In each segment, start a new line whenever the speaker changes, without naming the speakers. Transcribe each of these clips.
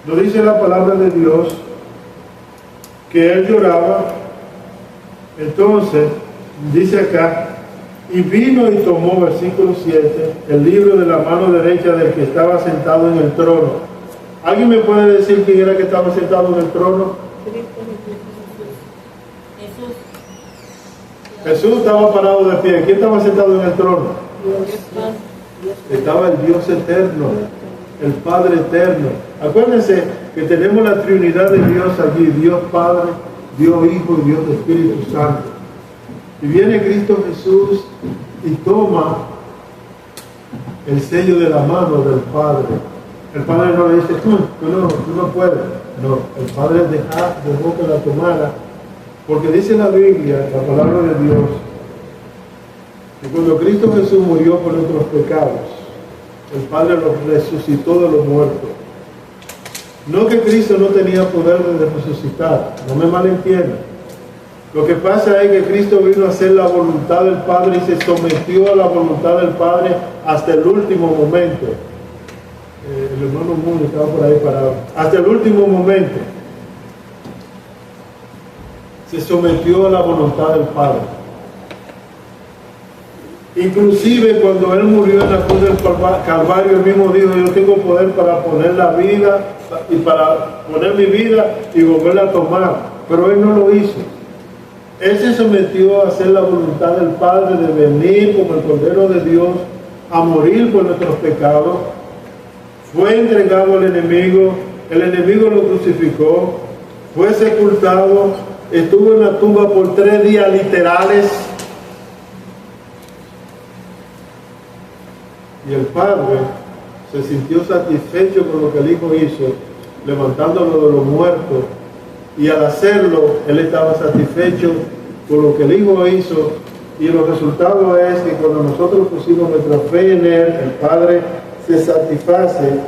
Nos dice la palabra de Dios que él lloraba. Entonces, dice acá, y vino y tomó, versículo 7, el libro de la mano derecha del que estaba sentado en el trono. ¿Alguien me puede decir quién era que estaba sentado en el trono? Jesús estaba parado de pie. ¿Quién estaba sentado en el trono? Estaba el Dios eterno, el Padre eterno. Acuérdense que tenemos la Trinidad de Dios allí, Dios Padre, Dios Hijo y Dios Espíritu Santo. Y viene Cristo Jesús y toma el sello de la mano del Padre. El Padre no le dice, tú no puedes. No, el Padre dejó que la tomara, porque dice la Biblia, la palabra de Dios, que cuando Cristo Jesús murió por nuestros pecados, el Padre lo resucitó de los muertos. No que Cristo no tenía poder de resucitar, no me malentiendan. Lo que pasa es que Cristo vino a hacer la voluntad del Padre y se sometió a la voluntad del Padre hasta el último momento. El hermano Mundo estaba por ahí parado. Hasta el último momento se sometió a la voluntad del Padre. Inclusive cuando Él murió en la cruz del Calvario, Él mismo dijo, yo tengo poder para poner la vida y para poner mi vida y volverla a tomar. Pero Él no lo hizo. Él se sometió a hacer la voluntad del Padre, de venir como el Cordero de Dios a morir por nuestros pecados. Fue entregado al enemigo, el enemigo lo crucificó, fue sepultado, estuvo en la tumba por 3 días literales. Y el Padre se sintió satisfecho con lo que el Hijo hizo, levantándolo de los muertos. Y al hacerlo, Él estaba satisfecho con lo que el Hijo hizo. Y los resultados es que cuando nosotros pusimos nuestra fe en Él, el Padre se satisface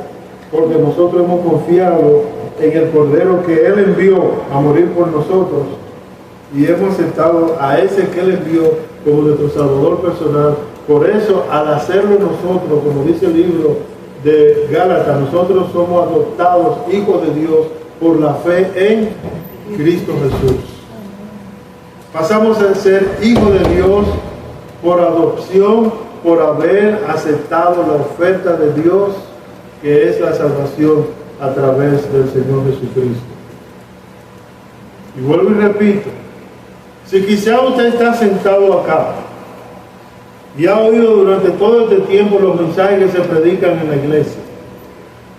porque nosotros hemos confiado en el Cordero que Él envió a morir por nosotros. Y hemos aceptado a ese que Él envió como nuestro Salvador personal. Por eso, al hacerlo nosotros, como dice el libro de Gálatas, nosotros somos adoptados hijos de Dios por la fe en Cristo Jesús. Pasamos a ser hijos de Dios por adopción, por haber aceptado la oferta de Dios, que es la salvación a través del Señor Jesucristo. Y vuelvo y repito, si quizá usted está sentado acá y ha oído durante todo este tiempo los mensajes que se predican en la iglesia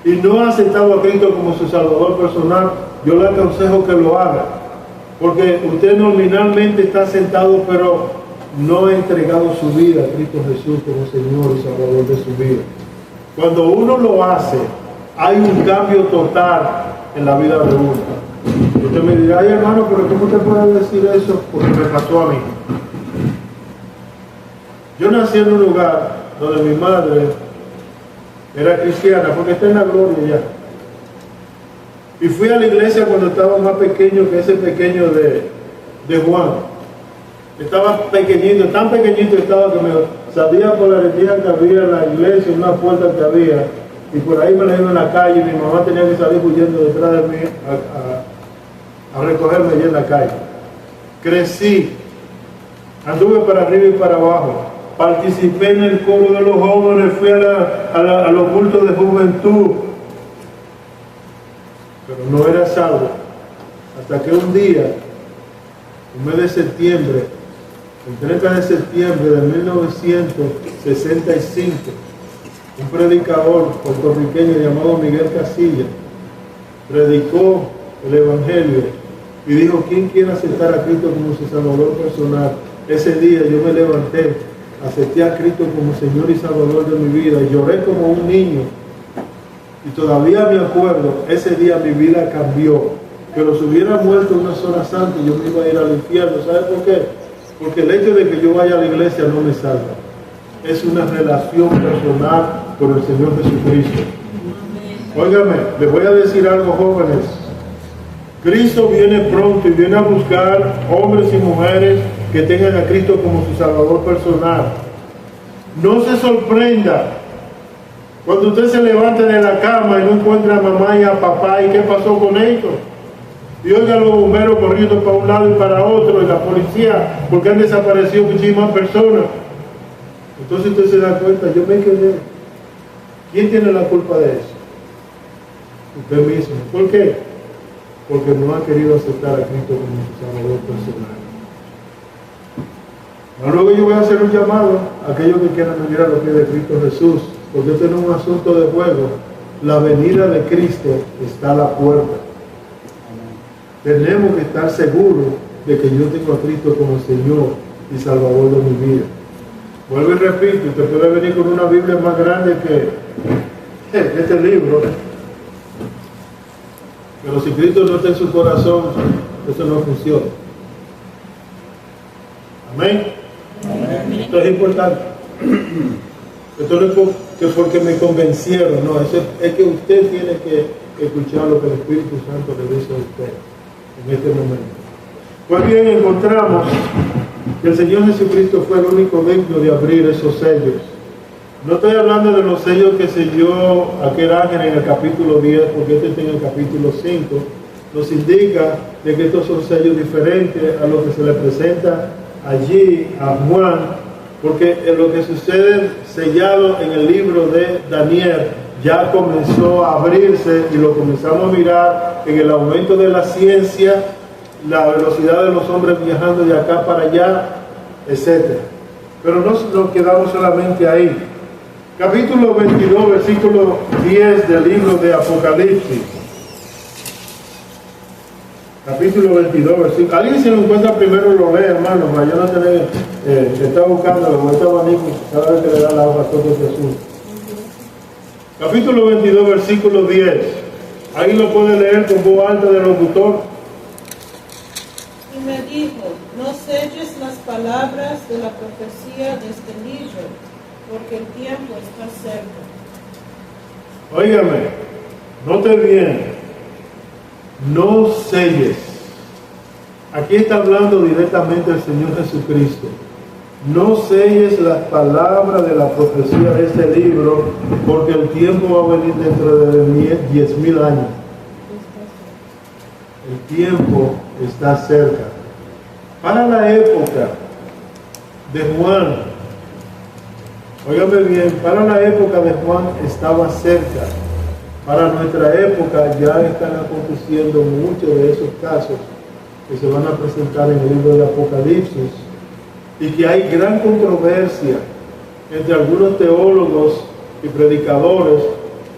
y no ha aceptado a Cristo como su Salvador personal, yo le aconsejo que lo haga, porque usted nominalmente está sentado, pero no ha entregado su vida a Cristo Jesús como Señor y Salvador de su vida. Cuando uno lo hace, hay un cambio total en la vida de uno. Usted me dirá, ay hermano, pero ¿cómo usted puede decir eso? Porque me pasó a mí. Yo nací en un lugar donde mi madre era cristiana, porque está en la gloria ya. Y fui a la iglesia cuando estaba más pequeño que ese pequeño de Juan. Estaba pequeñito, tan pequeñito estaba que me salía por la rendija que había en la iglesia, una puerta que había, y por ahí me la iba en la calle, y mi mamá tenía que salir huyendo detrás de mí a recogerme allí en la calle. Crecí, anduve para arriba y para abajo, participé en el coro de los jóvenes, fui a los cultos de juventud, pero no era salvo, hasta que un día, el mes de septiembre, el 30 de septiembre de 1965, un predicador puertorriqueño llamado Miguel Casilla predicó el Evangelio y dijo, ¿quién quiere aceptar a Cristo como su Salvador personal? Ese día yo me levanté, acepté a Cristo como Señor y Salvador de mi vida y lloré como un niño. Y todavía me acuerdo, ese día mi vida cambió. Pero si hubiera muerto unas horas antes, yo me iba a ir al infierno. ¿Sabe por qué? Porque el hecho de que yo vaya a la iglesia no me salva. Es una relación personal con el Señor Jesucristo. Óigame, les voy a decir algo, jóvenes. Cristo viene pronto y viene a buscar hombres y mujeres que tengan a Cristo como su Salvador personal. No se sorprenda Cuando usted se levanta de la cama y no encuentra a mamá y a papá, ¿y qué pasó con ellos? Y oiga a los bomberos corriendo para un lado y para otro, y la policía, porque han desaparecido muchísimas personas. Entonces usted se da cuenta, yo me quedé. ¿Quién tiene la culpa de eso? Usted mismo. ¿Por qué? Porque no ha querido aceptar a Cristo como su Salvador personal. Luego yo voy a hacer un llamado a aquellos que quieran venir a los pies de Cristo Jesús, porque esto no es un asunto de juego. La venida de Cristo está a la puerta. Tenemos que estar seguros de que yo tengo a Cristo como Señor y Salvador de mi vida. Vuelvo y repito, usted puede venir con una Biblia más grande que este libro, pero si Cristo no está en su corazón, eso no funciona. Amén. Amén. Esto es importante. Esto no es porque me convencieron, no, es que usted tiene que escuchar lo que el Espíritu Santo le dice a usted en este momento. Pues bien, encontramos que el Señor Jesucristo fue el único digno de abrir esos sellos. No estoy hablando de los sellos que selló aquel ángel en el capítulo 10, porque este está en el capítulo 5. Nos indica de que estos son sellos diferentes a lo que se le presenta allí a Juan, porque en lo que sucede sellado en el libro de Daniel ya comenzó a abrirse y lo comenzamos a mirar en el aumento de la ciencia, la velocidad de los hombres viajando de acá para allá, etc. Pero no nos quedamos solamente ahí. Capítulo 22, versículo 10 del libro de Apocalipsis. Capítulo 22, versículo. Alguien si lo encuentra primero lo lee, hermano, para yo no tener que estar buscando como este abanico cada vez que le da la hoja a todo Jesús. Capítulo 22, versículo 10. Ahí lo puede leer con voz alta del locutor.
Y me dijo, no selles las palabras de la profecía de este libro, porque el tiempo está cerca.
Óigame, note bien, no selles. Aquí está hablando directamente el Señor Jesucristo. No selles las palabras de la profecía de este libro, porque el tiempo va a venir dentro de 10,000 años. El tiempo está cerca. Para la época de Juan, óigame bien, para la época de Juan estaba cerca. Para nuestra época ya están aconteciendo muchos de esos casos que se van a presentar en el libro de Apocalipsis, y que hay gran controversia entre algunos teólogos y predicadores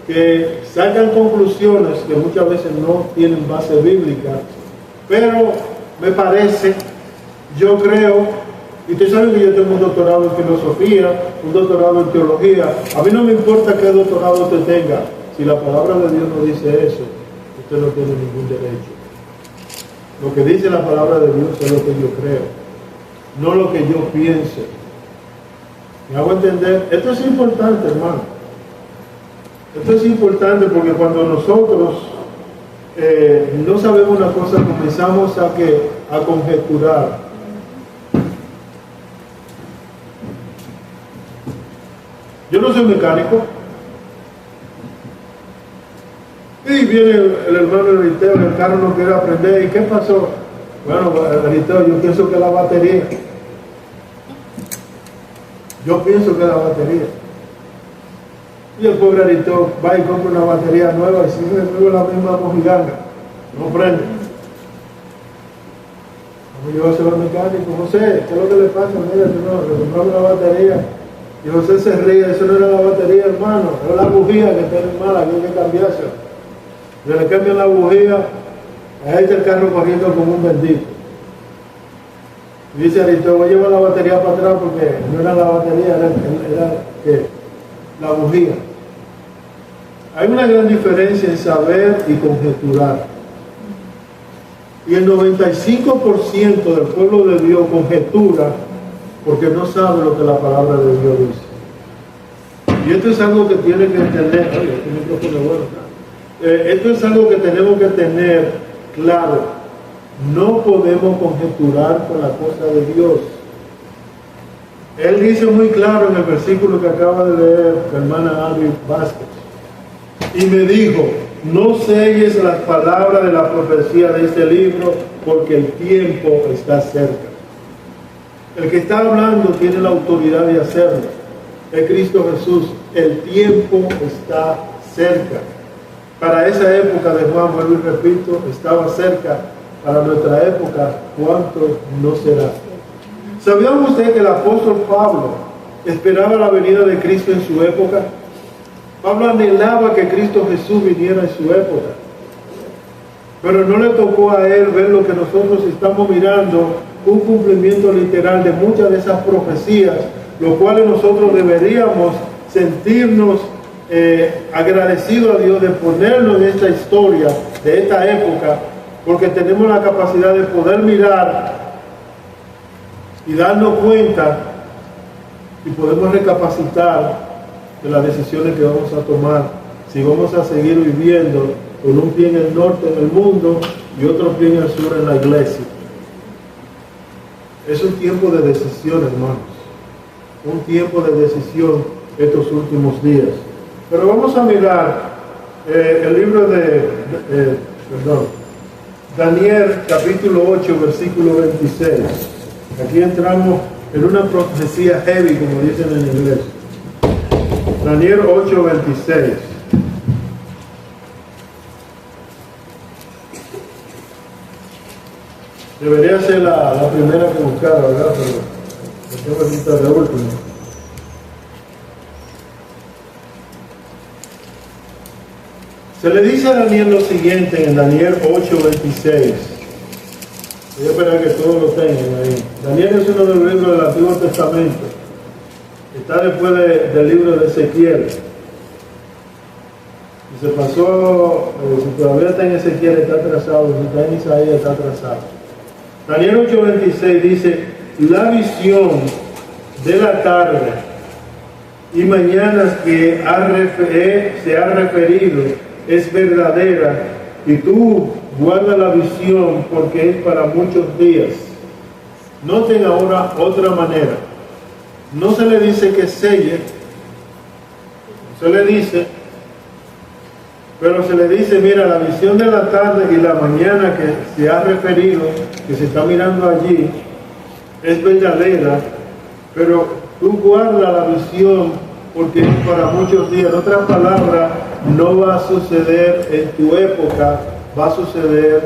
que sacan conclusiones que muchas veces no tienen base bíblica, pero me parece, yo creo, y ustedes saben que yo tengo un doctorado en filosofía, un doctorado en teología, a mí no me importa qué doctorado usted tenga, si la palabra de Dios no dice eso, usted no tiene ningún derecho. Lo que dice la palabra de Dios es lo que yo creo, no lo que yo piense. ¿Me hago entender? Esto es importante, hermano. Esto es importante porque cuando nosotros no sabemos una cosa, comenzamos a conjeturar. Yo no soy mecánico. Y viene el hermano Eriteo, el carro no quiere aprender. ¿Y qué pasó? Bueno, Eriteo, yo pienso que la batería. Yo pienso que la batería. Y el pobre Eriteo va y compra una batería nueva y sigue de nuevo la misma mojiganga. No prende. Vamos a llevarse al mecánico. José, ¿qué es lo que le pasa? Mira, le compramos una batería. Y José se ríe, eso no era la batería, hermano, era la bujía que tiene mala, que hay que cambiarse. Le cambian la bujía, ahí está el carro corriendo como un bendito. Y dice Aristóteles, voy a llevar la batería para atrás porque no era la batería, era la bujía. Hay una gran diferencia en saber y conjeturar. Y el 95% del pueblo de Dios conjetura porque no sabe lo que la palabra de Dios dice. Y esto es algo que tiene que entender. Oye, este micrófono es bueno. Esto es algo que tenemos que tener claro. No podemos conjeturar con la cosa de Dios. Él dice muy claro en el versículo que acaba de leer la hermana Albi Vázquez, y me dijo, no selles las palabras de la profecía de este libro, porque el tiempo está cerca. El que está hablando tiene la autoridad de hacerlo. Es Cristo Jesús. El tiempo está cerca. Para esa época de Juan, vuelvo y repito, estaba cerca. Para nuestra época, ¿cuánto no será? ¿Sabían ustedes que el apóstol Pablo esperaba la venida de Cristo en su época? Pablo anhelaba que Cristo Jesús viniera en su época. Pero no le tocó a él ver lo que nosotros estamos mirando, un cumplimiento literal de muchas de esas profecías, los cuales nosotros deberíamos sentirnos agradecidos a Dios de ponernos en esta historia, de esta época, porque tenemos la capacidad de poder mirar y darnos cuenta y podemos recapacitar de las decisiones que vamos a tomar, si vamos a seguir viviendo con un pie en el norte en el mundo y otro pie en el sur en la iglesia. Es un tiempo de decisión, hermanos, un tiempo de decisión estos últimos días. Pero vamos a mirar el libro de Daniel capítulo 8 versículo 26. Aquí entramos en una profecía heavy, como dicen en inglés. Daniel 8, 26. Debería ser la primera que buscara, ¿verdad? Pero tengo lista de último. Se le dice a Daniel lo siguiente en Daniel 8, 26. Voy a esperar que todos lo tengan ahí. Daniel es uno de los libros del Antiguo Testamento. Está después del libro de Ezequiel. Y se pasó, si todavía está en Ezequiel está atrasado, si está en Isaías está atrasado. Daniel 8:26 dice, la visión de la tarde y mañanas que se ha referido es verdadera, y tú guarda la visión porque es para muchos días. Noten ahora otra manera. No se le dice que selle, se le dice, pero se le dice, mira, la visión de la tarde y la mañana que se ha referido, que se está mirando allí, es verdadera, pero tú guarda la visión porque es para muchos días. En otras palabras, no va a suceder en tu época, va a suceder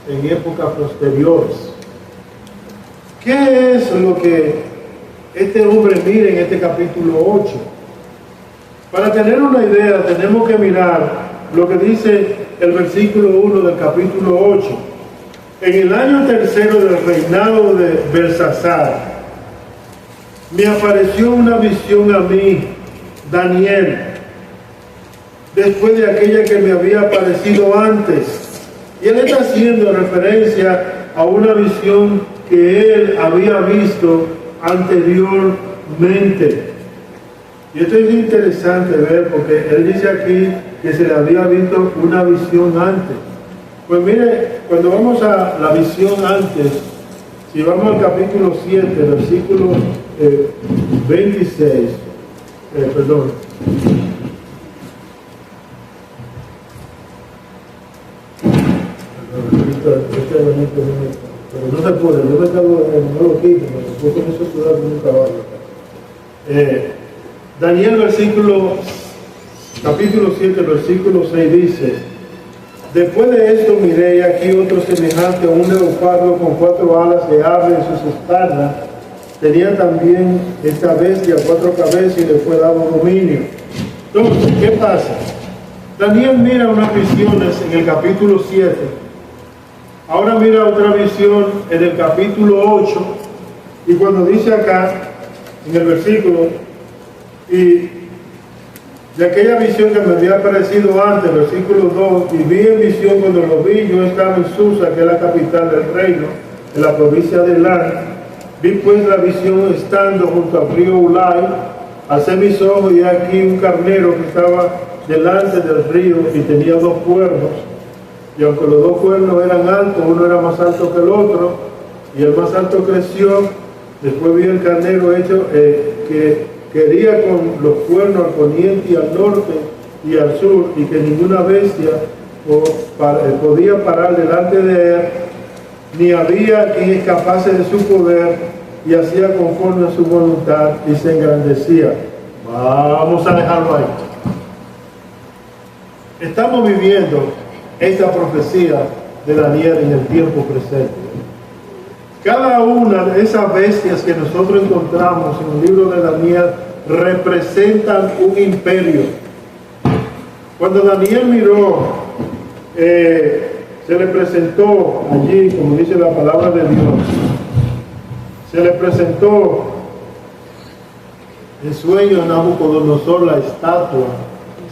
en épocas posteriores. ¿Qué es lo que este hombre mira en este capítulo 8? Para tener una idea, tenemos que mirar lo que dice el versículo 1 del capítulo 8. En el año tercero del reinado de Belsasar, me apareció una visión a mí, Daniel, después de aquella que me había aparecido antes. Y él está haciendo referencia a una visión que él había visto anteriormente. Y esto es interesante ver, porque él dice aquí que se le había visto una visión antes. Pues mire, cuando vamos a la visión antes, si vamos al capítulo 7, versículo 26, perdón. Pero no se puede, yo me cago en no lo quito, me puedo eso sudar con un caballo. Daniel capítulo 7, versículo 6 dice, después de esto miré aquí otro semejante a un leopardo con 4 alas de ave en sus espaldas. Tenía también esta bestia 4 cabezas y le fue dado dominio. Entonces, ¿qué pasa? Daniel mira unas visiones en el capítulo 7. Ahora mira otra visión en el capítulo 8. Y cuando dice acá, en el versículo, y de aquella visión que me había aparecido antes, versículo 2, y vi en visión cuando lo vi, yo estaba en Susa, que es la capital del reino, en la provincia de Elán. Vi pues la visión estando junto al río Ulai, alcé mis ojos y aquí un carnero que estaba delante del río y tenía 2 cuernos, y aunque los 2 cuernos eran altos, uno era más alto que el otro, y el más alto creció Después vi el carnero hecho que quería con los cuernos al poniente y al norte y al sur, y que ninguna bestia podía parar delante de él, ni había quien escapase de su poder, y hacía conforme a su voluntad y se engrandecía. Vamos a dejarlo ahí. Estamos viviendo esta profecía de Daniel en el tiempo presente. Cada una de esas bestias que nosotros encontramos en el libro de Daniel representan un imperio. Cuando Daniel miró, se le presentó allí, como dice la palabra de Dios, se le presentó en sueño a Nabucodonosor la estatua.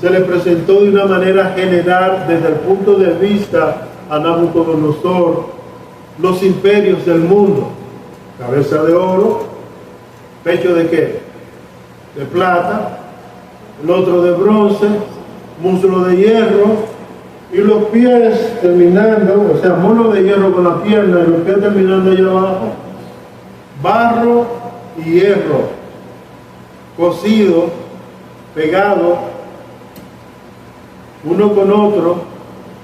Se le presentó de una manera general desde el punto de vista a Nabucodonosor los imperios del mundo: cabeza de oro, pecho de qué, de plata, el otro de bronce, muslo de hierro y los pies terminando, o sea, muslo de hierro con la pierna y los pies terminando allá abajo, barro y hierro cosido, pegado uno con otro.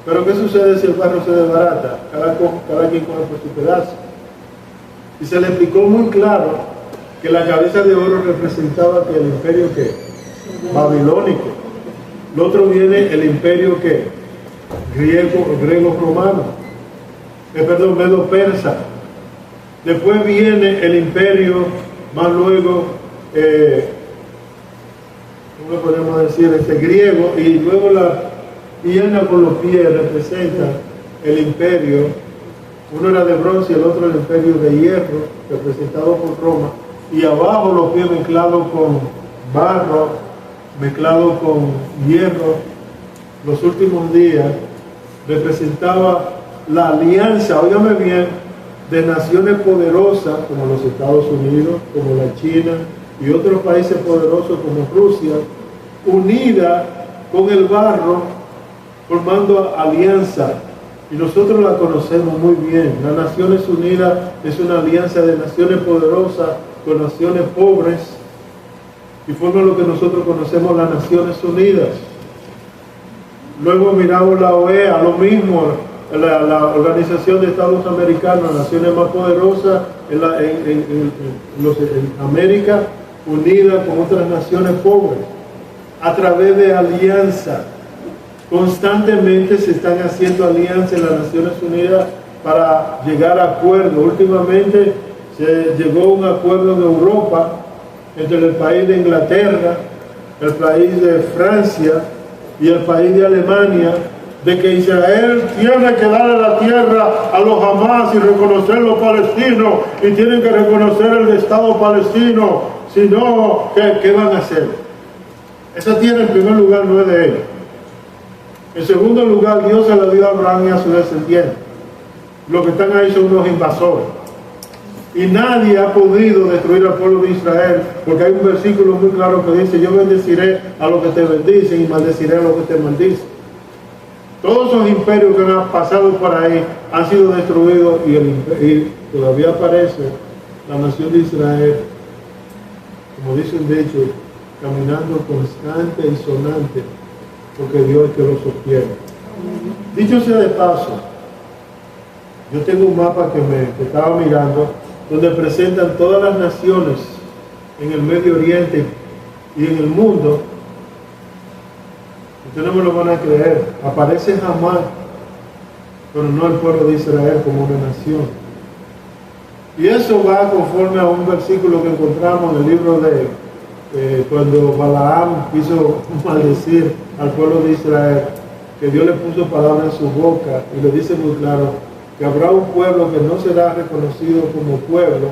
Pero ¿qué sucede si el barro se desbarata? Cada quien coge por su pedazo. Y se le explicó muy claro que la cabeza de oro representaba que el imperio ¿qué? Babilónico. Lo otro viene el imperio ¿qué? Griego-romano. Medo-persa. Después viene el imperio, más luego, ¿cómo le podemos decir? Griego, y luego la pierna con los pies representa el imperio. Uno era de bronce y el otro el imperio de hierro, representado por Roma, y abajo los pies mezclados con barro, mezclado con hierro. Los últimos días representaba la alianza, óigame bien, de naciones poderosas como los Estados Unidos, como la China y otros países poderosos como Rusia, unida con el barro, formando alianza. Y nosotros la conocemos muy bien. Las Naciones Unidas es una alianza de naciones poderosas con naciones pobres, y forma lo que nosotros conocemos las Naciones Unidas. Luego miramos la OEA, lo mismo, la Organización de Estados Americanos, las naciones más poderosas en América, unida con otras naciones pobres, a través de alianza. Constantemente se están haciendo alianzas en las Naciones Unidas para llegar a acuerdos. Últimamente se llegó a un acuerdo en Europa entre el país de Inglaterra, el país de Francia y el país de Alemania, de que Israel tiene que darle la tierra a los Hamas y reconocer los palestinos, y tienen que reconocer el Estado palestino. Si no, ¿qué van a hacer? Esa tierra en primer lugar no es de ellos. En segundo lugar, Dios se la dio a Abraham y a su descendiente. Los que están ahí son unos invasores. Y nadie ha podido destruir al pueblo de Israel, porque hay un versículo muy claro que dice: yo bendeciré a los que te bendicen y maldeciré a los que te maldicen. Todos esos imperios que han pasado por ahí han sido destruidos, y todavía aparece la nación de Israel, como dice el dicho, caminando constante y sonante, porque Dios es que lo sostiene. Dicho sea de paso, yo tengo un mapa que estaba mirando, donde presentan todas las naciones en el Medio Oriente y en el mundo. Ustedes no me lo van a creer, aparece Hamán, pero no el pueblo de Israel como una nación. Y eso va conforme a un versículo que encontramos en el libro de cuando Balaam quiso maldecir al pueblo de Israel, que Dios le puso palabras en su boca y le dice muy claro que habrá un pueblo que no será reconocido como pueblo,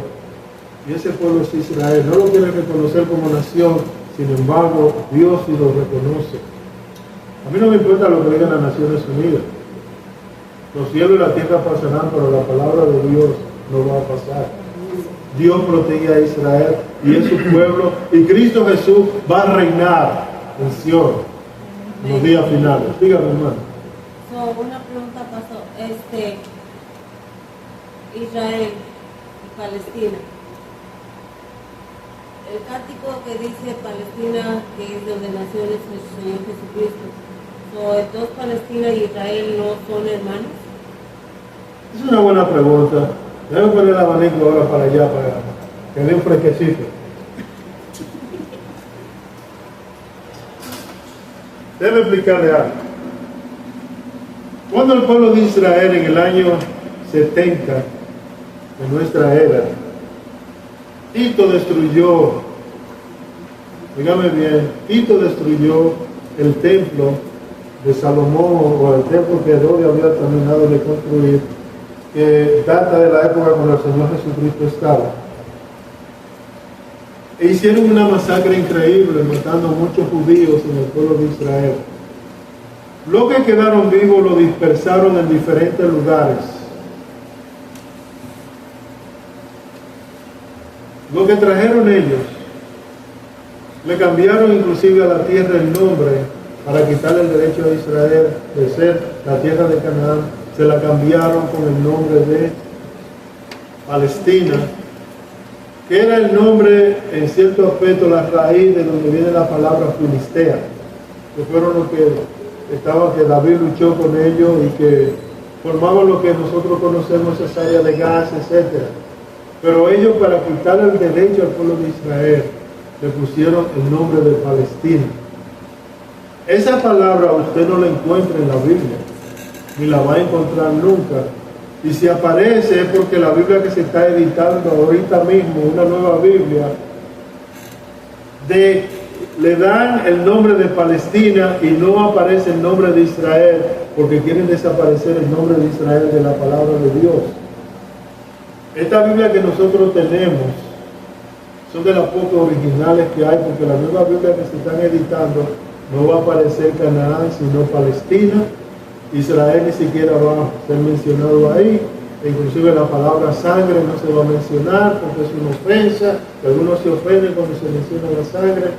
y ese pueblo es Israel. No lo quiere reconocer como nación, sin embargo Dios sí lo reconoce. A mí no me importa lo que digan las Naciones Unidas. Los cielos y la tierra pasarán, pero la palabra de Dios no va a pasar. Dios protege a Israel y es su pueblo, y Cristo Jesús va a reinar en Sion en los días finales. Dígame, hermano.
Una pregunta pasó, Israel y Palestina, el cántico que dice Palestina, que es donde nació nuestro Señor Jesucristo. Entonces Palestina y Israel no son hermanos.
Es una buena pregunta. Déjame poner el abanico ahora para allá, para que dé un fresquecito. Déjame explicarle algo. Cuando el pueblo de Israel en el año 70 de nuestra era, Tito destruyó, dígame bien, Tito destruyó el templo de Salomón, o el templo que Herodes había terminado de construir, que data de la época cuando el Señor Jesucristo estaba. E hicieron una masacre increíble, matando a muchos judíos en el pueblo de Israel. Los que quedaron vivos lo dispersaron en diferentes lugares. Lo que trajeron ellos, le cambiaron inclusive a la tierra el nombre para quitarle el derecho a Israel de ser la tierra de Canaán. Se la cambiaron con el nombre de Palestina, que era el nombre, en cierto aspecto, la raíz de donde viene la palabra filistea, que fueron los que David luchó con ellos y que formaban lo que nosotros conocemos, esa área de Gaza, etc. Pero ellos, para quitar el derecho al pueblo de Israel, le pusieron el nombre de Palestina. Esa palabra usted no la encuentra en la Biblia, ni la va a encontrar nunca. Y si aparece es porque la Biblia que se está editando ahorita mismo, una nueva Biblia, le dan el nombre de Palestina y no aparece el nombre de Israel, porque quieren desaparecer el nombre de Israel de la palabra de Dios. Esta Biblia que nosotros tenemos son de las pocas originales que hay, porque la nueva Biblia que se están editando no va a aparecer Canaán, sino Palestina. Israel ni siquiera va a ser mencionado ahí, e inclusive la palabra sangre no se va a mencionar porque es una ofensa, que algunos se ofenden cuando se menciona la sangre,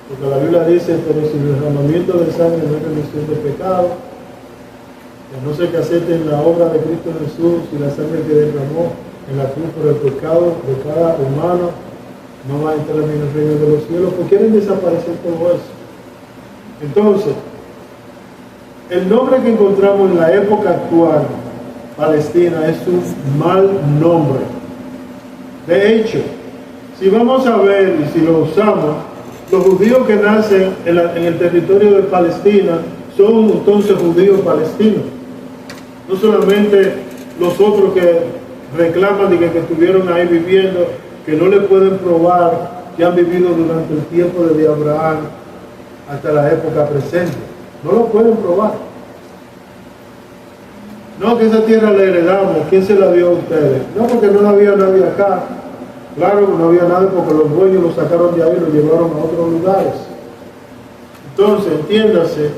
porque la Biblia dice, pero si el derramamiento de sangre no es remisión de pecado, que no se que acepten la obra de Cristo Jesús y la sangre que derramó en la cruz por el pecado de cada humano, no va a entrar en el reino de los cielos, porque quieren desaparecer todo eso. Entonces, el nombre que encontramos en la época actual, Palestina, es un mal nombre. De hecho, si vamos a ver y si lo usamos, los judíos que nacen en el territorio de Palestina son entonces judíos palestinos. No solamente los otros que reclaman de que estuvieron ahí viviendo, que no le pueden probar que han vivido durante el tiempo de Abraham hasta la época presente. No lo pueden probar. No, que esa tierra la heredamos. ¿Quién se la dio a ustedes? No, porque no había nadie acá. Claro que no había nadie porque los dueños lo sacaron de ahí y lo llevaron a otros lugares. Entonces, entiéndase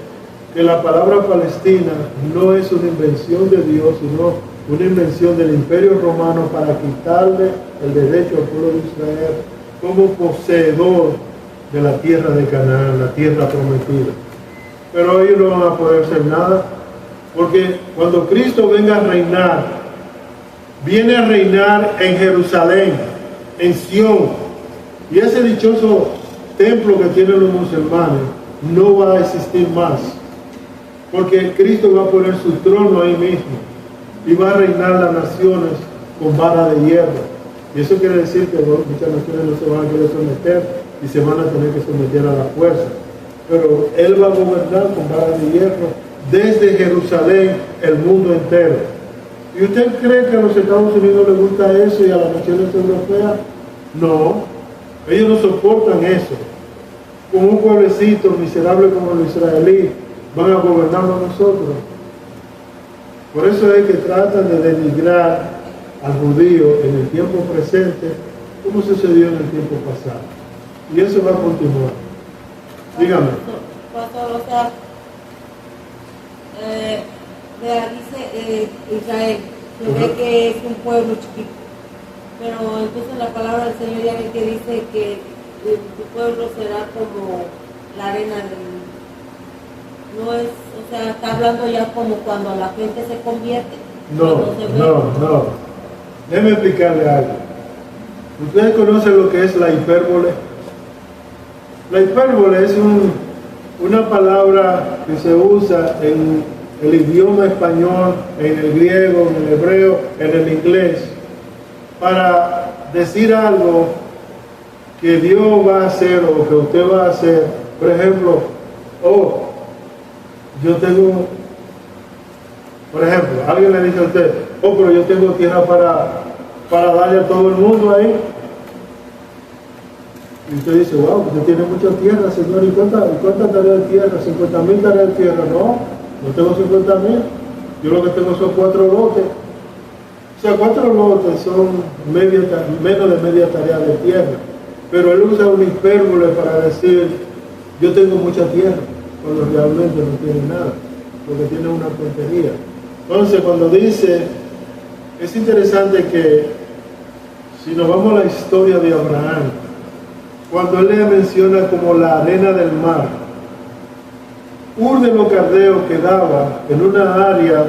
que la palabra Palestina no es una invención de Dios, sino una invención del Imperio Romano para quitarle el derecho al pueblo de Israel como poseedor de la tierra de Canaán, la tierra prometida. Pero ellos no van a poder hacer nada, porque cuando Cristo venga a reinar, viene a reinar en Jerusalén, en Sión, y ese dichoso templo que tienen los musulmanes no va a existir más, porque Cristo va a poner su trono ahí mismo y va a reinar las naciones con vara de hierro. Y eso quiere decir que muchas naciones no se van a querer someter y se van a tener que someter a la fuerza. Pero Él va a gobernar con vara de hierro desde Jerusalén el mundo entero. ¿Y usted cree que a los Estados Unidos les gusta eso y a las naciones europeas? No, ellos no soportan eso. Con un pueblecito miserable como los israelíes van a gobernarnos nosotros. Por eso es que tratan de denigrar al judío en el tiempo presente, como sucedió en el tiempo pasado. Y eso va a continuar. Dígame.
Pastor, o sea, dice Israel, se ve que es un pueblo chiquito, pero entonces la palabra del Señor ya ve que dice que tu pueblo será como la arena del... No es, o sea, está hablando ya como cuando la gente se convierte.
No. Déjeme explicarle algo. Ustedes conocen lo que es la hipérbole. La hipérbole es una palabra que se usa en el idioma español, en el griego, en el hebreo, en el inglés, para decir algo que Dios va a hacer o que usted va a hacer. Por ejemplo, alguien le dice a usted, pero yo tengo tierra para darle a todo el mundo ahí. Y usted dice, wow, usted tiene mucha tierra, Señor, ¿y cuántas tareas de tierra? 50,000 tareas de tierra. No tengo 50,000. Yo lo que tengo son 4 lotes. O sea, 4 lotes son menos de media tarea de tierra. Pero él usa una hipérbole para decir, yo tengo mucha tierra, cuando realmente no tiene nada, porque tiene una tontería. Entonces, cuando dice, es interesante que, si nos vamos a la historia de Abraham, cuando él le menciona como la arena del mar, Ur de los Caldeos quedaba en una área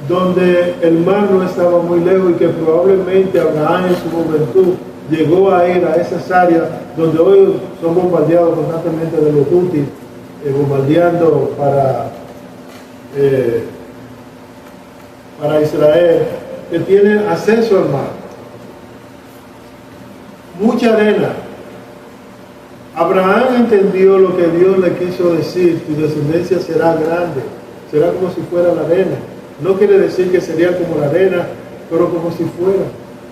donde el mar no estaba muy lejos y que probablemente Abraham en su juventud llegó a ir a esas áreas donde hoy son bombardeados constantemente de los Houthis, bombardeando para Israel, que tiene acceso al mar. Mucha arena. Abraham entendió lo que Dios le quiso decir: tu descendencia será grande, será como si fuera la arena. No quiere decir que sería como la arena, pero como si fuera,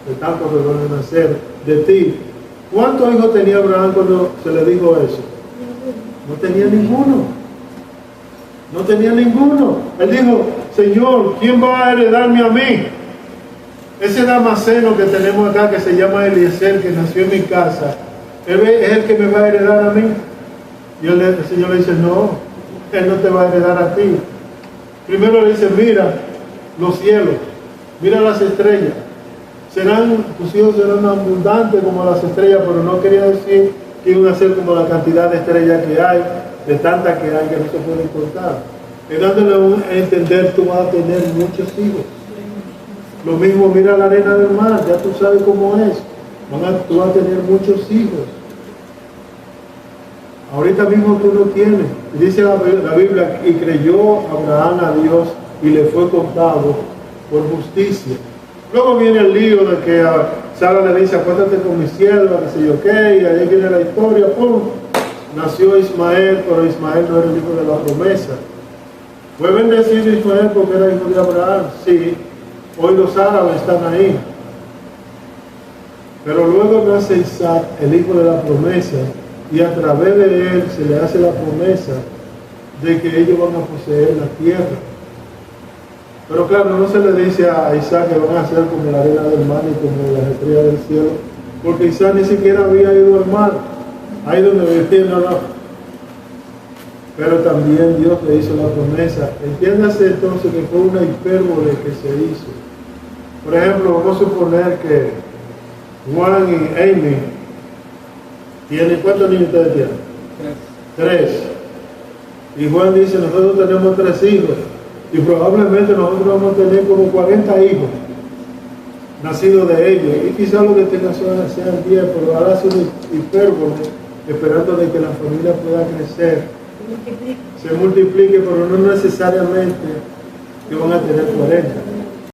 de tanto que van a nacer de ti. ¿Cuántos hijos tenía Abraham cuando se le dijo eso? No tenía ninguno. No tenía ninguno. Él dijo, Señor, ¿quién va a heredarme a mí? Ese damaseno que tenemos acá, que se llama Eliezer, que nació en mi casa, él es el que me va a heredar a mí. Y el Señor le dice, no, él no te va a heredar a ti. Primero le dice, mira los cielos, mira las estrellas. Tus hijos serán abundantes como las estrellas, pero no quería decir que iban a ser como la cantidad de estrellas que hay, de tantas que hay que no se pueden contar. Y dándole a entender, tú vas a tener muchos hijos. Lo mismo, mira la arena del mar, ya tú sabes cómo es. Tú vas a tener muchos hijos. Ahorita mismo tú no tienes. Dice la Biblia, y creyó Abraham a Dios y le fue contado por justicia. Luego viene el lío de que Sara le dice, acuéstate con mi sierva, que sé yo qué, y ahí viene la historia, ¡pum! Nació Ismael, pero Ismael no era el hijo de la promesa. ¿Fue bendecido Ismael porque era hijo de Abraham? Sí. Hoy los árabes están ahí. Pero luego nace Isaac, el hijo de la promesa, y a través de él se le hace la promesa de que ellos van a poseer la tierra. Pero claro, no se le dice a Isaac que van a ser como la arena del mar y como las estrellas del cielo, porque Isaac ni siquiera había ido al mar, ahí donde vivía, no. Pero también Dios le hizo la promesa. Entiéndase entonces que fue una hipérbole que se hizo. Por ejemplo, vamos a suponer que Juan y Amy tienen, ¿cuántos niños ustedes tienen? 3. Y Juan dice, nosotros tenemos 3 hijos. Y probablemente nosotros vamos a tener como 40 hijos nacidos de ellos. Y quizás lo que tengan sean 10, pero ahora es una hipérbole, esperando de que la familia pueda crecer, se multiplique, pero no necesariamente que van a tener 40.